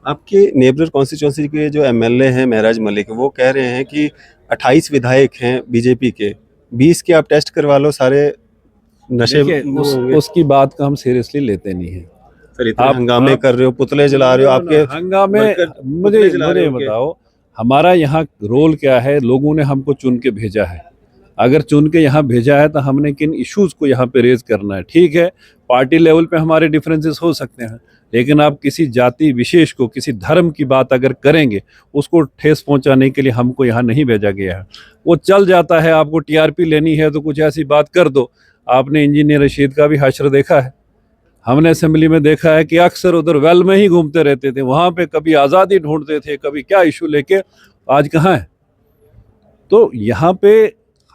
आपके neighbour constituency के जो एमएलए हैं महराज मलिक, वो कह रहे हैं कि 28 विधायक हैं बीजेपी के, 20 के आप टेस्ट करवा लो, सारे नशे देखिए होंगे। उसकी बात का हम सीरियसली लेते नहीं हैं। सर इतने आप हंगामे कर रहे हो, पुतले जला रहे हो, आपके हंगामे मुझे पुतले जला रहे मुझे हो उनके। बताओ, हमारा यहाँ रोल क्या है? लोगों ने हमको चुन के भेजा है। अगर चुन के यहाँ भेजा है तो हमने किन इश्यूज को यहाँ पे रेज करना है। ठीक है, पार्टी लेवल पे हमारे डिफरेंसेस हो सकते हैं, लेकिन आप किसी जाति विशेष को, किसी धर्म की बात अगर करेंगे, उसको ठेस पहुंचाने के लिए हमको यहाँ नहीं भेजा गया है। वो चल जाता है, आपको टीआरपी लेनी है तो कुछ ऐसी बात कर दो। आपने इंजीनियर रशीद का भी हश्र देखा है, हमने असेंबली में देखा है कि अक्सर उधर वेल में ही घूमते रहते थे, वहां पे कभी आज़ादी ढूंढते थे, कभी क्या इशू लेके, आज कहाँ है? तो यहाँ पे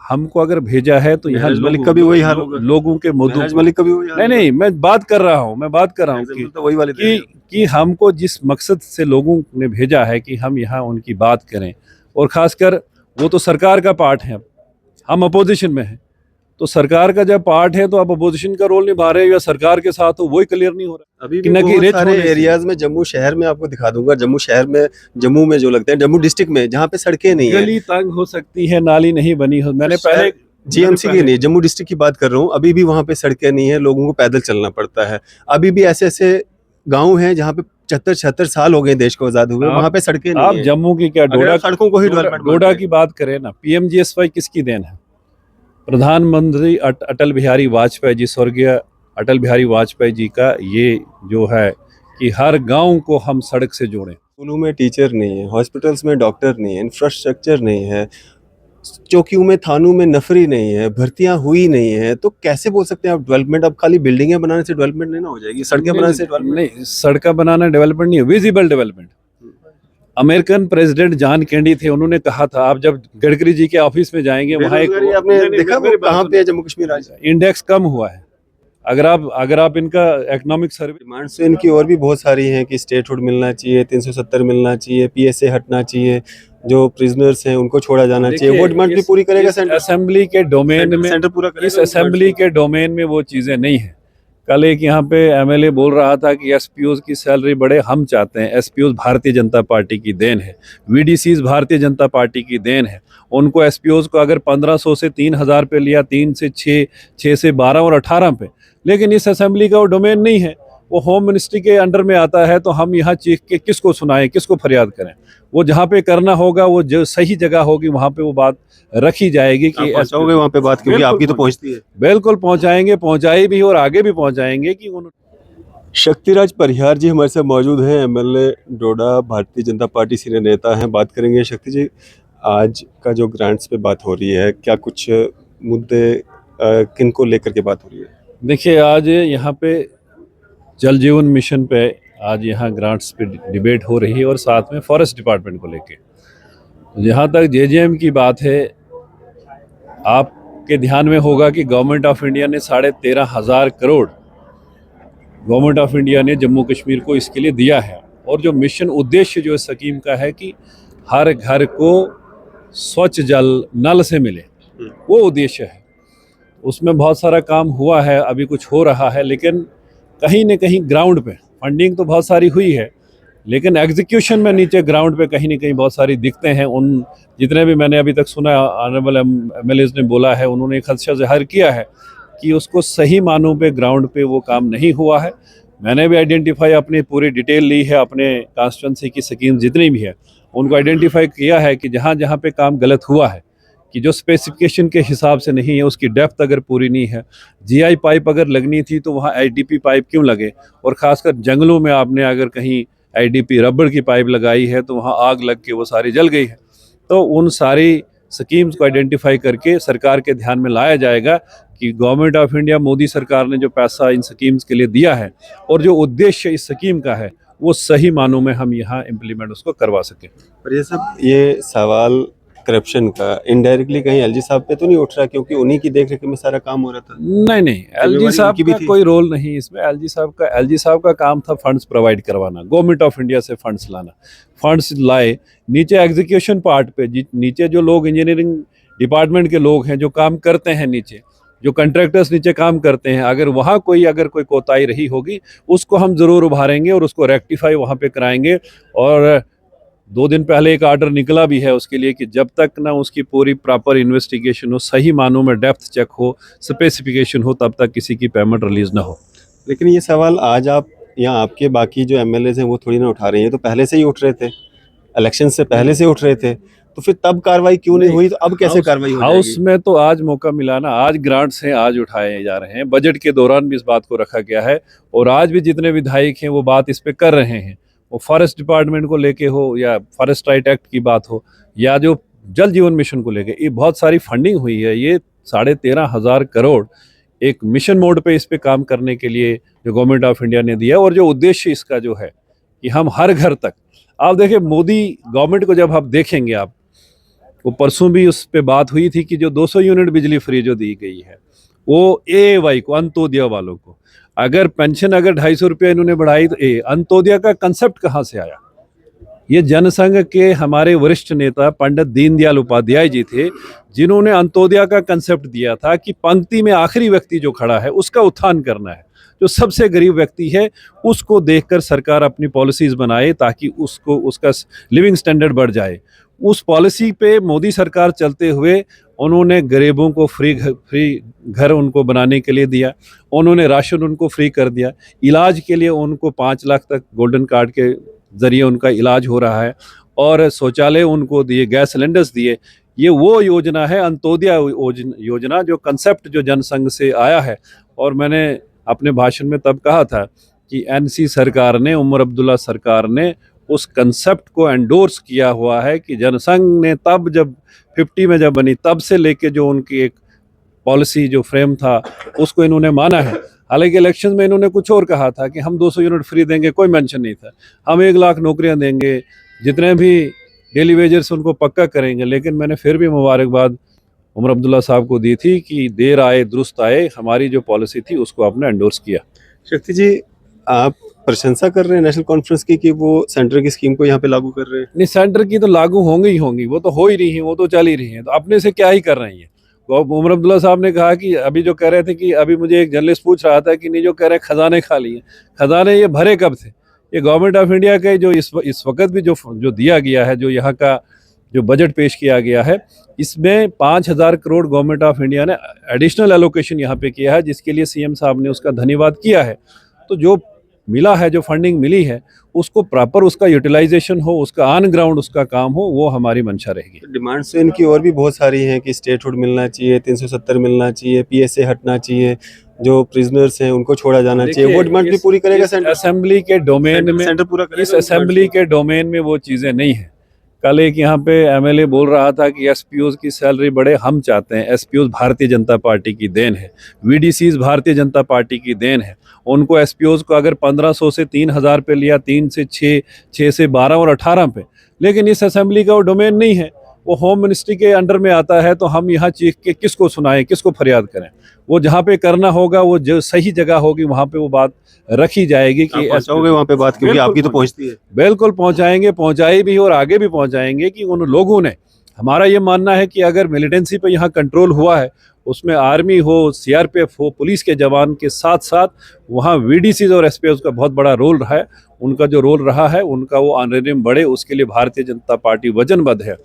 हमको अगर भेजा है तो यहाँ महराज मलिक का भी वही हाल होगा। लोगों के मुद्दों महराज मलिक का भी वही हाल नहीं नहीं, मैं बात कर रहा हूँ तो वही वाले दे रहे कि हमको जिस मकसद से लोगों ने भेजा है कि हम यहाँ उनकी बात करें, और खासकर वो तो सरकार का पार्ट है, हम अपोजिशन में हैं, तो सरकार का जब पार्ट है तो आप अपोजिशन का रोल निभा रहे हो या सरकार के साथ हो, वही क्लियर नहीं हो रहा। अभी भी बहुत सारे एरियाज में, जम्मू शहर में आपको दिखा दूंगा, जम्मू शहर में, जम्मू में जो लगते हैं, जम्मू डिस्ट्रिक्ट में जहाँ पे सड़कें नहीं है, गली तंग हो सकती है, नाली नहीं बनी हो। मैंने पहले जीएमसी की नहीं, जम्मू डिस्ट्रिक्ट की बात कर रहा हूँ, अभी भी वहाँ पे सड़कें नहीं है, लोगों को पैदल चलना पड़ता है। अभी भी ऐसे ऐसे गाँव हैं जहाँ पे 75-76 साल हो गए देश को आजाद हुए, वहाँ पे सड़कें नहीं आप है। जम्मू की क्या, डोडा सड़कों को ही डेवलपमेंट, डोडा की बात करें ना, पीएमजीएसवाई किसकी देन है? प्रधानमंत्री अटल बिहारी वाजपेयी जी, स्वर्गीय अटल बिहारी वाजपेयी जी का ये जो है कि हर गांव को हम सड़क से जोड़ें। स्कूलों में टीचर नहीं है, हॉस्पिटल्स में डॉक्टर नहीं है, इंफ्रास्ट्रक्चर नहीं है, चौकियों में, थानों में नफरी नहीं है, भर्तियां हुई नहीं है, तो कैसे बोल सकते हैं आप डेवलपमेंट? अब खाली बिल्डिंगें बनाने से डेवलपमेंट नहीं ना हो जाएगी, सड़कें बनाने से डेवलपमेंट नहीं, सड़कें बनाना डेवलपमेंट नहीं है, visible development. American president John candy थे, उन्होंने कहा था, आप जब गडकरी जी के ऑफिस में जाएंगे, वहाँ एक आपने देखा वो कहाँ पे है? जम्मू कश्मीर आज इंडेक्स कम हुआ है। अगर आप इनका इकोनॉमिक सर्वे, डिमांड्स तो इनकी और भी बहुत सारी हैं कि स्टेटहुड मिलना चाहिए, 370 मिलना चाहिए, पीएसए हटना चाहिए, जो प्रिजनर्स हैं उनको छोड़ा जाना चाहिए। वो डिमांड भी पूरी करेगा सेंटर? असेंबली के डोमेन में, सेंटर पूरा करेगा? इस असेंबली के डोमेन में वो चीजें नहीं है। कल एक यहाँ पे एमएलए बोल रहा था कि एसपीओज की सैलरी बढ़े, हम चाहते हैं, एसपीओज भारतीय जनता पार्टी की देन है, वीडीसीज भारतीय जनता पार्टी की देन है। उनको एसपीओज को अगर 1500 से 3000 पे लिया, 3 से 6, 6 से 12 और 18 पे, लेकिन इस असेंबली का वो डोमेन नहीं है, वो होम मिनिस्ट्री के अंडर में आता है। तो हम यहाँ चीख के किसको सुनाएं, किसको फरियाद करें? वो जहाँ पे करना होगा, वो जो सही जगह होगी, वहाँ पे वो बात रखी जाएगी कि पहुंचाओगे वहाँ पे बात, क्योंकि आपकी तो पहुंचती है। बिल्कुल पहुंचाएंगे, पहुंचाई भी और आगे भी पहुंचाएंगे कि शक्तिराज परिहार जी हमारे साथ मौजूद हैं, एमएलए डोडा, भारतीय जनता पार्टी सीनियर नेता हैं। बात करेंगे शक्ति जी, आज का जो ग्रांट्स पे बात हो रही है, क्या कुछ मुद्दे किन को लेकर के बात हो रही है? देखिए, आज यहाँ पे जल जीवन मिशन पे आज यहाँ ग्रांट्स पे डिबेट हो रही है, और साथ में फॉरेस्ट डिपार्टमेंट को लेके। जहाँ तक जेजेएम की बात है, आपके ध्यान में होगा कि गवर्नमेंट ऑफ इंडिया ने 13,500 करोड़ गवर्नमेंट ऑफ इंडिया ने जम्मू कश्मीर को इसके लिए दिया है। और जो मिशन उद्देश्य जो इस स्कीम का है कि हर घर को स्वच्छ जल नल से मिले, वो उद्देश्य है। उसमें बहुत सारा काम हुआ है, अभी कुछ हो रहा है, लेकिन कहीं न कहीं ग्राउंड पे फंडिंग तो बहुत सारी हुई है, लेकिन एग्जीक्यूशन में नीचे ग्राउंड पे कहीं न कहीं बहुत सारी दिक्कतें हैं। उन जितने भी मैंने अभी तक सुना, ऑनरेबल एमएलएज ने बोला है, उन्होंने एक खदशा ज़ाहिर किया है कि उसको सही मानों पे ग्राउंड पे वो काम नहीं हुआ है। मैंने भी आइडेंटिफाई, अपनी पूरी डिटेल ली है, अपने कॉन्स्टिट्यूंसी की स्कीम जितनी भी है उनको आइडेंटिफाई किया है कि जहाँ जहाँ पे काम गलत हुआ है, कि जो स्पेसिफिकेशन के हिसाब से नहीं है, उसकी डेप्थ अगर पूरी नहीं है, जीआई पाइप अगर लगनी थी तो वहाँ आईडीपी पाइप क्यों लगे, और ख़ासकर जंगलों में आपने अगर कहीं आईडीपी रबड़ की पाइप लगाई है तो वहाँ आग लग के वो सारी जल गई है। तो उन सारी स्कीम्स को आइडेंटिफाई करके सरकार के ध्यान में लाया जाएगा कि गवर्नमेंट ऑफ इंडिया, मोदी सरकार ने जो पैसा इन स्कीम्स के लिए दिया है और जो उद्देश्य इस स्कीम का है, वो सही मानों में हम यहाँ इम्प्लीमेंट उसको करवा सकें। पर ये सवाल करप्शन का इनडायरेक्टली कहीं एलजी साहब पे तो नहीं उठ रहा, क्योंकि उन्हीं की देखरेख में सारा काम हो रहा था? नहीं, एलजी साहब का कोई रोल नहीं इसमें। एलजी साहब का काम था फंड्स प्रोवाइड करवाना, गवर्नमेंट ऑफ इंडिया से फंड्स लाना। फंड्स लाए, नीचे एग्जीक्यूशन पार्ट पे, नीचे जो लोग इंजीनियरिंग डिपार्टमेंट के लोग हैं जो काम करते हैं नीचे, जो कंट्रैक्टर्स नीचे काम करते हैं, अगर वहाँ अगर कोई कोताही रही होगी उसको हम ज़रूर उभारेंगे और उसको रेक्टिफाई वहाँ पे कराएंगे। और 2 दिन पहले एक ऑर्डर निकला भी है उसके लिए कि जब तक ना उसकी पूरी प्रॉपर इन्वेस्टिगेशन हो, सही मानों में डेप्थ चेक हो, स्पेसिफिकेशन हो, तब तक किसी की पेमेंट रिलीज़ ना हो। लेकिन ये सवाल आज आप या आपके बाकी जो एमएलए हैं वो थोड़ी ना उठा रहे हैं, ये तो पहले से ही उठ रहे थे, इलेक्शन से पहले से उठ रहे थे, तो फिर तब कार्रवाई क्यों नहीं हुई, तो अब कैसे कार्रवाई हो हाउस जाएगी? में तो आज मौका मिला ना, आज ग्रांट्स हैं, आज उठाए जा रहे हैं, बजट के दौरान भी इस बात को रखा गया है और आज भी जितने विधायक हैं वो बात इस पे कर रहे हैं, वो फॉरेस्ट डिपार्टमेंट को लेके हो या फॉरेस्ट राइट एक्ट की बात हो या जो जल जीवन मिशन को लेके, ये बहुत सारी फंडिंग हुई है। ये 13,500 करोड़ एक मिशन मोड पे इस पे काम करने के लिए जो गवर्नमेंट ऑफ इंडिया ने दिया है और जो उद्देश्य इसका जो है कि हम हर घर तक, आप देखिए मोदी गवर्नमेंट को जब आप देखेंगे, आप वो परसों भी उस पे बात हुई थी कि जो 200 यूनिट बिजली फ्री जो दी गई है वो एवाई को, अंत्योदय वालों को, अगर पेंशन अगर 250 रुपया इन्होंने बढ़ाई तो अंत्योदय का कंसेप्ट कहाँ से आया? ये जनसंघ के हमारे वरिष्ठ नेता पंडित दीनदयाल उपाध्याय जी थे जिन्होंने अंत्योदय का कंसेप्ट दिया था कि पंक्ति में आखिरी व्यक्ति जो खड़ा है उसका उत्थान करना है, जो सबसे गरीब व्यक्ति है उसको देखकर सरकार अपनी पॉलिसीज बनाए ताकि उसको उसका लिविंग स्टैंडर्ड बढ़ जाए। उस पॉलिसी पे मोदी सरकार चलते हुए उन्होंने गरीबों को फ्री घर उनको बनाने के लिए दिया, उन्होंने राशन उनको फ्री कर दिया, इलाज के लिए उनको 5 लाख तक गोल्डन कार्ड के ज़रिए उनका इलाज हो रहा है और शौचालय उनको दिए, गैस सिलेंडर्स दिए। ये वो योजना है अंत्योदय योजना, जो कंसेप्ट जो जनसंघ से आया है। और मैंने अपने भाषण में तब कहा था कि एनसी सरकार ने, उमर अब्दुल्ला सरकार ने उस कंसेप्ट को एंडोर्स किया हुआ है कि जनसंघ ने तब जब 50 में जब बनी तब से लेके जो उनकी एक पॉलिसी जो फ्रेम था उसको इन्होंने माना है। हालांकि इलेक्शन में इन्होंने कुछ और कहा था कि हम 200 यूनिट फ्री देंगे, कोई मेंशन नहीं था, हम 1 लाख नौकरियां देंगे, जितने भी डेली वेजर्स उनको पक्का करेंगे। लेकिन मैंने फिर भी मुबारकबाद उमर अब्दुल्ला साहब को दी थी कि देर आए दुरुस्त आए, हमारी जो पॉलिसी थी उसको आपने एंडोर्स किया। शक्ति जी, आप प्रशंसा कर रहे हैं नेशनल कॉन्फ्रेंस की कि वो सेंटर की स्कीम को यहाँ पे लागू कर रहे हैं? नहीं, सेंटर की तो लागू होंगी ही होंगी, वो तो हो ही रही है, वो तो चल ही रही है, तो अपने से क्या ही कर रही है। उमर अब्दुल्ला साहब ने कहा कि अभी जो कह रहे थे कि अभी मुझे एक जर्नलिस्ट पूछ रहा था कि नहीं, जो कह रहे हैं खजाने खाली हैं, खजाने ये भरे कब थे? ये गवर्नमेंट ऑफ इंडिया के जो इस वक्त भी जो दिया गया है, जो यहाँ का जो बजट पेश किया गया है, इसमें 5,000 करोड़ गवर्नमेंट ऑफ इंडिया ने एडिशनल एलोकेशन यहाँ पे किया है, जिसके लिए सीएम साहब ने उसका धन्यवाद किया है। तो जो मिला है, जो फंडिंग मिली है, उसको प्रॉपर उसका यूटिलाइजेशन हो, उसका ऑन ग्राउंड उसका काम हो, वो हमारी मंशा रहेगी। डिमांड्स तो इनकी और भी बहुत सारी हैं कि स्टेटहुड मिलना चाहिए, 370 मिलना चाहिए, पीएसए हटना चाहिए, जो प्रिजनर्स हैं उनको छोड़ा जाना चाहिए। वो डिमांड भी पूरी करेगा सेंटर? असेंबली के डोमेन में, सेंटर पूरा करेगा इस असेंबली के डोमेन में वो चीज़ें नहीं है। कल एक यहाँ पे एमएलए बोल रहा था कि एसपीओज की सैलरी बढ़े, हम चाहते हैं, एसपीओज भारतीय जनता पार्टी की देन है, वीडीसीज भारतीय जनता पार्टी की देन है। उनको एसपीओज को अगर 1500 से 3000 पे लिया, 3 से 6, 6 से 12 और 18 पे, लेकिन इस असेंबली का वो डोमेन नहीं है, वो होम मिनिस्ट्री के अंडर में आता है। तो हम यहाँ चीख के किसको सुनाएं, किसको फरियाद करें? वो जहाँ पे करना होगा, वो जो सही जगह होगी वहाँ पे वो बात रखी जाएगी कि पहुंचाओगे वहाँ पे बात, क्योंकि आपकी तो पहुंचती है। बिल्कुल पहुंचाएंगे, पहुंचाई भी और आगे भी पहुंचाएंगे कि उन लोगों ने, हमारा ये मानना है कि अगर मिलिटेंसी पे यहाँ कंट्रोल हुआ है, उसमें आर्मी हो, सीआरपीएफ हो, पुलिस के जवान के साथ साथ वहाँ वीडीसीज और एसपीओज का बहुत बड़ा रोल रहा है। उनका जो रोल रहा है, उनका वो ऑनरेरियम बढ़े, उसके लिए भारतीय जनता पार्टी वचनबद्ध है।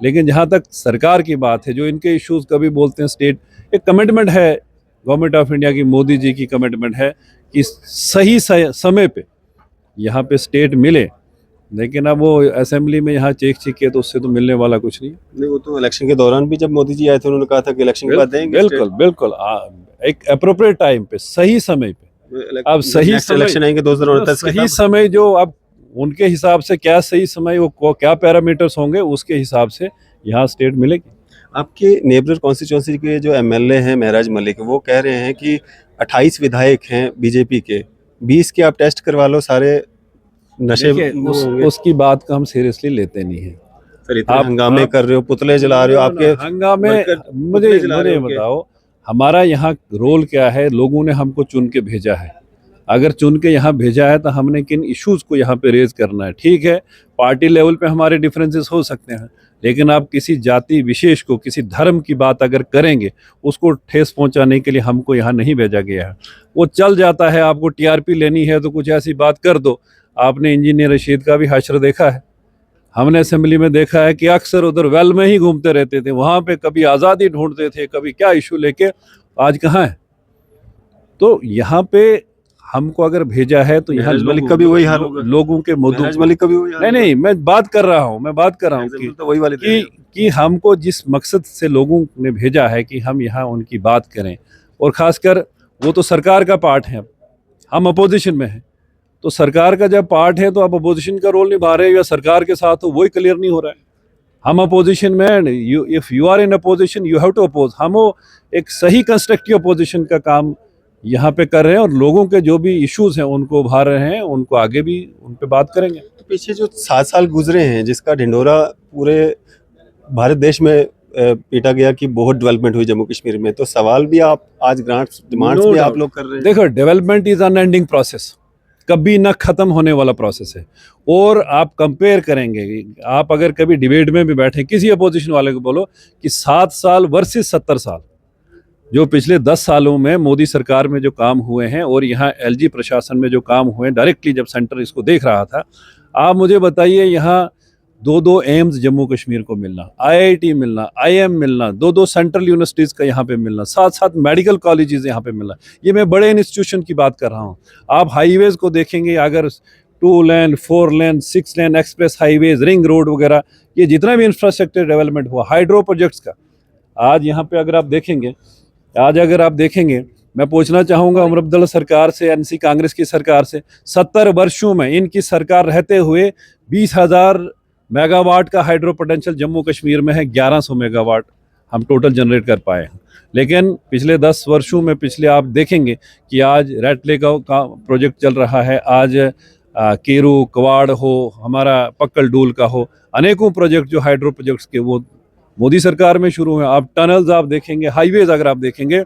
लेकिन जहाँ तक सरकार की बात है, जो इनके इश्यूज कभी बोलते हैं स्टेट, एक कमिटमेंट है गवर्नमेंट ऑफ इंडिया की, मोदी जी की कमिटमेंट है कि सही समय पे यहाँ पे स्टेट मिले। लेकिन अब वो असेंबली में यहाँ चेक के तो उससे तो मिलने वाला कुछ नहीं। वो तो इलेक्शन के दौरान भी जब मोदी जी आए थे उन्होंने कहा था कि इलेक्शन के बाद देंगे। बिल्कुल बिल्कुल, एक अप्रोप्रिएट टाइम पे, सही समय पे। अब सही इलेक्शन आएंगे 2029 के, सही समय जो अब उनके हिसाब से क्या सही समय, वो क्या पैरामीटर्स होंगे, उसके हिसाब से यहाँ स्टेट मिलेगी। आपके नेबर कॉन्स्टिट्यूंसी के जो एमएलए हैं महराज मलिक, वो कह रहे हैं कि 28 विधायक हैं बीजेपी के, 20 के आप टेस्ट करवा लो, सारे नशे उसकी बात को हम सीरियसली लेते नहीं है। फिर इतने हंगामे कर रहे हो, पुतले जला रहे हो, आपके हंगामे, मुझे बताओ हमारा यहाँ रोल क्या है? लोगों ने हमको चुन के भेजा है, अगर चुन के यहाँ भेजा है तो हमने किन इश्यूज को यहाँ पे रेज करना है। ठीक है, पार्टी लेवल पे हमारे डिफरेंसेस हो सकते हैं, लेकिन आप किसी जाति विशेष को, किसी धर्म की बात अगर करेंगे, उसको ठेस पहुंचाने के लिए हमको यहाँ नहीं भेजा गया है। वो चल जाता है, आपको टीआरपी लेनी है तो कुछ ऐसी बात कर दो। आपने इंजीनियर रशीद का भी हश्र देखा है, हमने असेंबली में देखा है कि अक्सर उधर वेल में ही घूमते रहते थे, वहाँ पे कभी आज़ादी ढूंढते थे, कभी क्या इशू लेके, आज कहाँ है। तो यहाँ पे हमको अगर भेजा है तो यहाँ महराज मलिक का भी वही हाल होगा। लोगों के मुद्दों, महराज मलिक का भी वही हाल नहीं नहीं, मैं बात कर रहा हूँ तो वही वाले कि हमको जिस मकसद से लोगों ने भेजा है कि हम यहाँ उनकी बात करें, और ख़ासकर वो तो सरकार का पार्ट है, हम अपोजिशन में हैं, तो सरकार का जब पार्ट है तो आप अपोजिशन का रोल निभा रहे हो या सरकार के साथ हो, वही क्लियर नहीं हो रहा है। हम अपोजिशन में, if you are in opposition you have to oppose. हम वो एक सही कंस्ट्रक्टिव अपोजिशन का काम यहाँ पे कर रहे हैं और लोगों के जो भी इश्यूज हैं उनको उभार रहे हैं, उनको आगे भी उन पे बात करेंगे। तो पीछे जो 7 साल गुजरे हैं जिसका ढिंढोरा पूरे भारत देश में पीटा गया कि बहुत डेवलपमेंट हुई जम्मू कश्मीर में, तो सवाल भी आप आज ग्रांट्स डिमांड्स भी आप लोग कर रहे हैं। देखो, डेवलपमेंट इज अनएंडिंग प्रोसेस, कभी ना खत्म होने वाला प्रोसेस है। और आप कंपेयर करेंगे, आप अगर कभी डिबेट में भी बैठे, किसी अपोजिशन वाले को बोलो कि 7 साल वर्सेस 70 साल, जो पिछले 10 सालों में मोदी सरकार में जो काम हुए हैं और यहाँ एलजी प्रशासन में जो काम हुए हैं, डायरेक्टली जब सेंटर इसको देख रहा था, आप मुझे बताइए, यहाँ 2 एम्स जम्मू कश्मीर को मिलना, आईआईटी मिलना, आईएम मिलना, 2 सेंट्रल यूनिवर्सिटीज़ का यहाँ पे मिलना, साथ मेडिकल कॉलेजेस यहाँ पे मिलना, ये मैं बड़े इंस्टीट्यूशन की बात कर रहा हूँ। आप हाईवेज़ को देखेंगे, अगर 2 लेन, 4 लेन, 6 लेन एक्सप्रेस हाईवेज, रिंग रोड वगैरह, ये जितना भी इंफ्रास्ट्रक्चर डेवलपमेंट हुआ, हाइड्रो प्रोजेक्ट्स का, आज यहाँ पे अगर आप देखेंगे, मैं पूछना चाहूँगा उमर अब्दुल्ला सरकार से, एनसी कांग्रेस की सरकार से, 70 वर्षों में इनकी सरकार रहते हुए 20,000 मेगावाट का हाइड्रो पोटेंशियल जम्मू कश्मीर में है, 1100 मेगावाट हम टोटल जनरेट कर पाए हैं। लेकिन पिछले 10 वर्षों में, पिछले आप देखेंगे कि आज रेड लेक का प्रोजेक्ट चल रहा है, आज केरू कवाड़ हो, हमारा पक्कल डूल का हो, अनेकों प्रोजेक्ट जो हाइड्रो प्रोजेक्ट्स के वो मोदी सरकार में शुरू हुए। आप टनल्स आप देखेंगे, हाईवेज अगर आप देखेंगे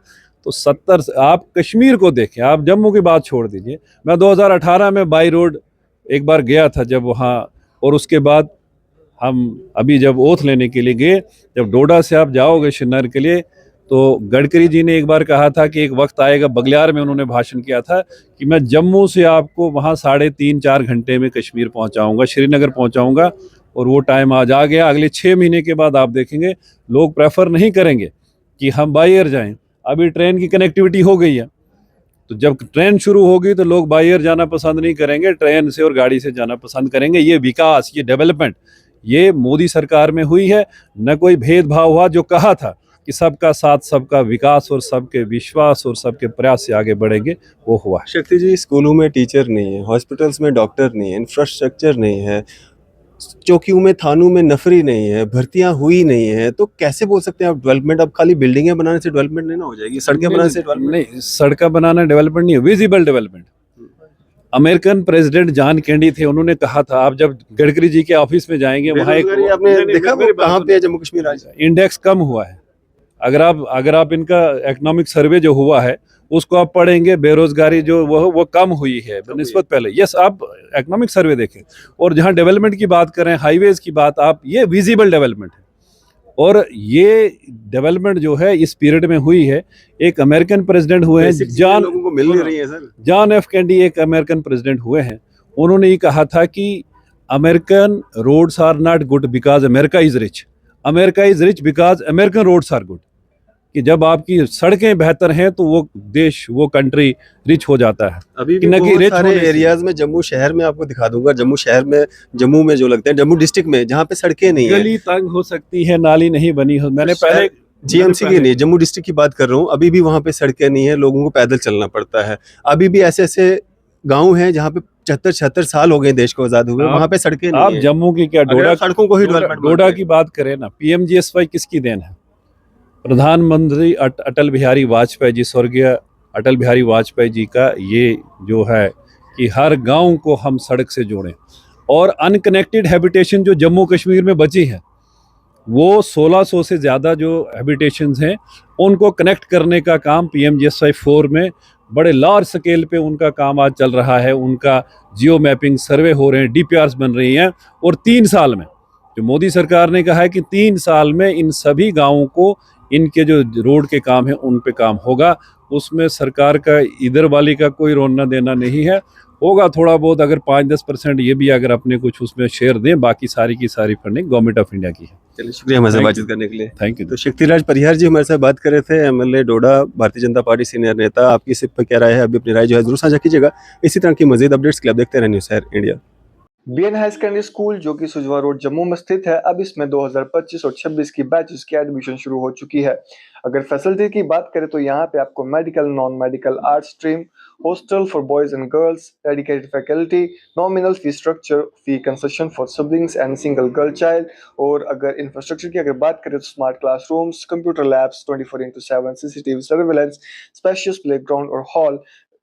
तो 70, आप कश्मीर को देखें, आप जम्मू की बात छोड़ दीजिए। मैं 2018 में बाई रोड एक बार गया था जब वहाँ, और उसके बाद हम अभी जब ओथ लेने के लिए गए, जब डोडा से आप जाओगे श्रीनगर के लिए, तो गडकरी जी ने एक बार कहा था कि एक वक्त आएगा, बगलियार में उन्होंने भाषण किया था कि मैं जम्मू से आपको वहाँ 3.5-4 घंटे में कश्मीर पहुँचाऊँगा, श्रीनगर पहुँचाऊँगा। और वो टाइम आज आ गया। अगले 6 महीने के बाद आप देखेंगे लोग प्रेफर नहीं करेंगे कि हम बाई एयर जाएँ। अभी ट्रेन की कनेक्टिविटी हो गई है, तो जब ट्रेन शुरू होगी तो लोग बाई एयर जाना पसंद नहीं करेंगे, ट्रेन से और गाड़ी से जाना पसंद करेंगे। ये विकास, ये डेवलपमेंट, ये मोदी सरकार में हुई है। न कोई भेदभाव हुआ, जो कहा था कि सबका साथ, सबका विकास और सबके विश्वास और सबके प्रयास से आगे बढ़ेंगे, वो हुआ। शक्ति जी, स्कूलों में टीचर नहीं है, हॉस्पिटल्स में डॉक्टर नहीं है, इंफ्रास्ट्रक्चर नहीं है, चौकियों में, थानों में नफरी नहीं है, भर्तियां हुई नहीं है, तो कैसे बोल सकते हैं आप डेवलपमेंट? अब खाली बिल्डिंगें बनाने से डेवलपमेंट नहीं ना हो जाएगी, सड़कें बनाने से डेवलपमेंट नहीं, सड़कें बनाना डेवलपमेंट नहीं है, visible development. American president John Kennedy थे, उन्होंने कहा था, आप जब गडकरी जी के ऑफिस में जाएंगे, वहाँ एक, आपने देखा कहाँ पे है जम्मू कश्मीर आज? इंडेक्स कम हुआ है। अगर आप इनका इकोनॉमिक सर्वे जो हुआ है उसको आप पढ़ेंगे, बेरोजगारी जो वो कम हुई है निस्बत पहले। यस, आप इकोनॉमिक सर्वे देखें। और जहाँ डेवलपमेंट की बात करें, हाईवेज की बात, आप, ये विजिबल डेवलपमेंट है। और ये डेवलपमेंट जो है इस पीरियड में हुई है। एक अमेरिकन प्रेसिडेंट हुए हैं, लोगों को मिल नहीं रही है सर। जॉन एफ कैंडी एक अमेरिकन प्रेसिडेंट हुए हैं, उन्होंने ये कहा था कि American roads are not good because America is rich, America is rich because American roads are good. कि जब आपकी सड़कें बेहतर हैं तो वो देश, वो कंट्री रिच हो जाता है। अभी भी बहुत सारे एरियाज में, जम्मू शहर में आपको दिखा दूंगा, जम्मू में जो लगते हैं, जम्मू डिस्ट्रिक्ट में, जहाँ पे सड़कें नहीं है, गली तंग हो सकती है, नाली नहीं बनी हो। मैंने पहले जीएमसी की नहीं, जम्मू डिस्ट्रिक्ट की बात कर रहा हूँ, अभी भी वहाँ पे सड़कें नहीं है, लोगों को पैदल चलना पड़ता है। अभी भी ऐसे ऐसे गाँव हैं जहाँ पे 76 साल हो गए देश को आजाद हुए, वहाँ पे सड़कें नहीं है। आप जम्मू की क्या, डोडा सड़कों को ही डेवलपमेंट, डोडा की बात करें ना, पीएमजीएसवाई किसकी देन है? प्रधानमंत्री अटल बिहारी वाजपेयी जी, स्वर्गीय अटल बिहारी वाजपेयी जी का ये जो है कि हर गांव को हम सड़क से जोड़ें। और अनकनेक्टेड हैबिटेशन जो जम्मू कश्मीर में बची है, वो 1600 से ज़्यादा जो हैबिटेशंस हैं, उनको कनेक्ट करने का काम पीएमजीएसवाई 4 में बड़े लार्ज स्केल पे उनका काम आज चल रहा है। उनका जियो मैपिंग सर्वे हो रहे हैं, डीपीआरस बन रही हैं, और 3 साल में कि मोदी सरकार ने कहा है कि 3 साल में इन सभी गांवों को इनके जो रोड के काम है उन पे काम होगा। उसमें सरकार का इधर वाली का कोई रोना देना नहीं है। होगा थोड़ा बहुत, अगर 5-10% ये भी अगर अपने कुछ उसमें शेयर दें, बाकी सारी की सारी फंडिंग गवर्नमेंट ऑफ इंडिया की है। चलिए, शुक्रिया हमारे साथ Thank बातचीत करने के लिए। Thank you. तो शक्तिराज परिहार जी हमारे साथ बात कर रहे थे, एमएलए डोडा, भारतीय जनता पार्टी सीनियर नेता। आपकी इस पे क्या राय है? अभी अपनी राय जो है जरूर साझा कीजिएगा। इसी तरह की मजीद अपडेट्स के लिए आप देखते रहें न्यूज़ शहर India. BN high secondary school जो कि सुजवा रोड जम्मू में स्थित है, अब इसमें 2025 और 26 की बैचेस की एडमिशन शुरू हो चुकी है। अगर फैसिलिटी की बात करें तो यहाँ पे आपको medical, non medical, art stream, hostel for boys and girls, dedicated faculty, nominal fee structure, fee concession for siblings and single girl child. और अगर इंफ्रास्ट्रक्चर की अगर बात करें तो smart classrooms, computer labs, 24/7 CCTV surveillance, spacious playground और hall,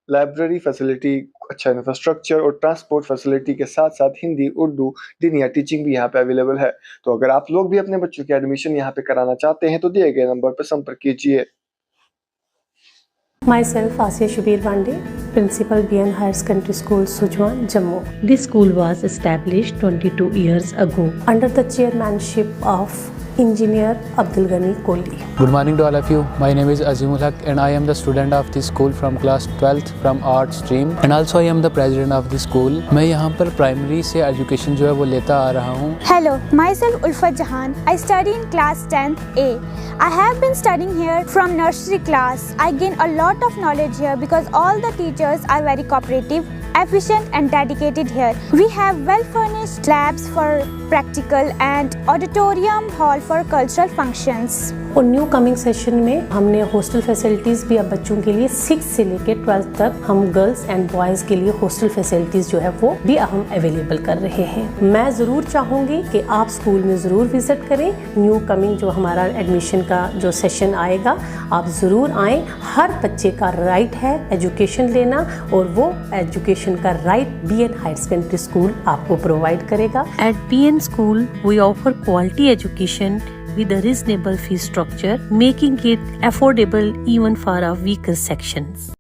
library facility, अच्छा infrastructure और ट्रांसपोर्ट फैसिलिटी के साथ साथ हिंदी, उर्दू, डीनिया टीचिंग भी यहाँ पे अवेलेबल है। तो अगर आप लोग भी अपने बच्चों की एडमिशन यहाँ पे कराना चाहते हैं तो दिए गए नंबर पर संपर्क कीजिए। Myself, Asya Shabir Wande, Principal BN Higher Secondary School, Sujwan, Jammu. This school was established 22 years ago. Under the chairmanship of Engineer Abdul Ghani Kohli. Good morning to all of you. My name is Azimul Haq and I am the student of this school from class 12th from art stream and also I am the president of the school. मैं यहाँ पर primary से education जो है वो लेता आ रहा हूँ। Hello, myself Ulfat Jahan. I study in class 10th A. I have been studying here from nursery class. I gain a lot of knowledge here because all the teachers are very cooperative, efficient and dedicated here. We have well furnished labs for practical and auditorium hall for cultural functions. और new coming session में हमने hostel facilities भी अब बच्चों के लिए 6 से लेकर 12 तक हम गर्ल्स एंड बॉयज़ के लिए हॉस्टल फैसिलिटीज़ जो है वो भी हम अवेलेबल कर रहे हैं। मैं ज़रूर चाहूँगी कि आप स्कूल में ज़रूर विज़िट करें। न्यू कमिंग जो हमारा एडमिशन का जो सेशन आएगा, आप ज़रूर आएँ। हर बच्चे का राइट है एजुकेशन लेना और वो एजुकेशन का right BN higher secondary school आपको प्रोवाइड करेगा। At BN School, we offer quality education with a reasonable fee structure, making it affordable even for our weaker sections.